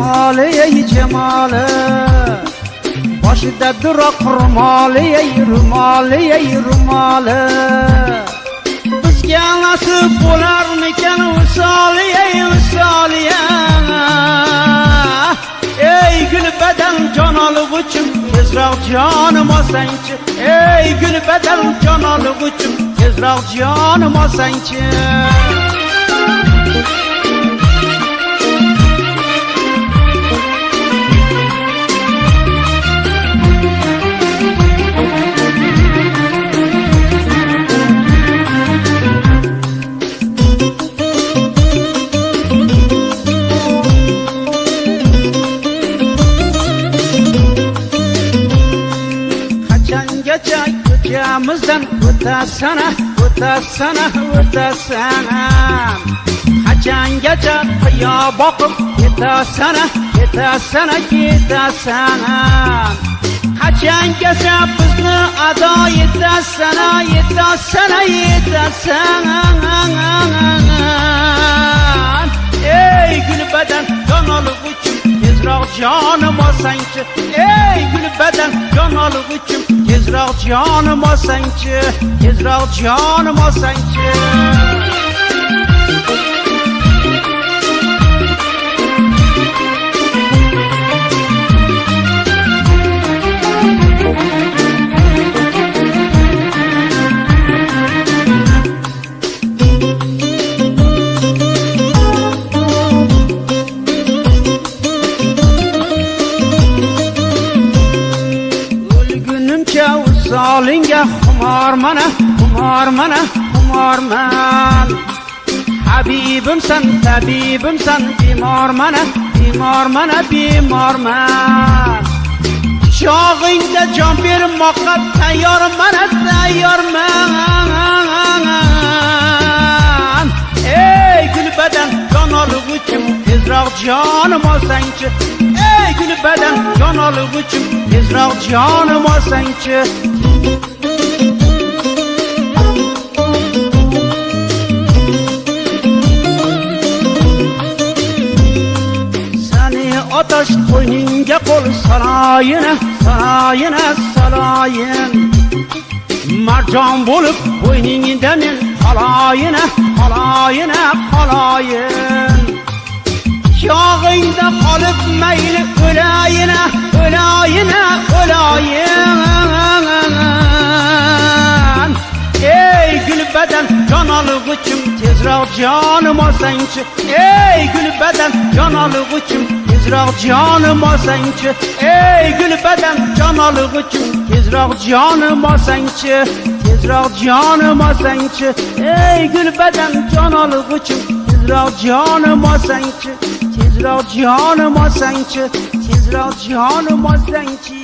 cemali ey cemali boshida duroq rumoli ey rumoli ey rumoli bizga nasib bo'larmikan visoli ey visoli ey gul badan jon olg'uchim tezroq jonim olsangchi ey gul badan jon olg'uchim tezroq jonim olsangchi ko'chamizdan o'tasana o'tasana o'tasana qachongacha qiyo boqib ketasana ketasana ketasana qachongacha bizni ado etasana etasana etasana ey gul badan jon olg'uchim tezroq jonim olsangchi ey gul badan jon olg'uchim tezroq jonim olsangchi tezroq jonim olsangchi Solinga xumorman xumorman habibimsan tabibimsan bemorman bemorman bemorman chog'ingda jon bermoqqa tayyorman tayyorman ey gul badan jon olg'uchim tezroq jonim olsangchi ey gul badan jon olg'uchim tezroq jonim olsangchi Ataş qo'yningga qo'l saloyina saloyina saloyin marjon bo'lib qo'yningda men qaloyina qaloyina qaloyin yog'ingda qolib mayli o'layina o'layina o'layin ey gul badan jon olg'uchim tezroq jonim olsangchi ey gul badan jon olg'uchim tezroq jonim olsangchi ey gul badan jon olg'uchim tezroq jonim olsangchi tezroq jonim olsangchi ey gul badan jon olg'uchim tezroq jonim olsangchi tezroq jonim olsangchi tezroq jonim olsangchi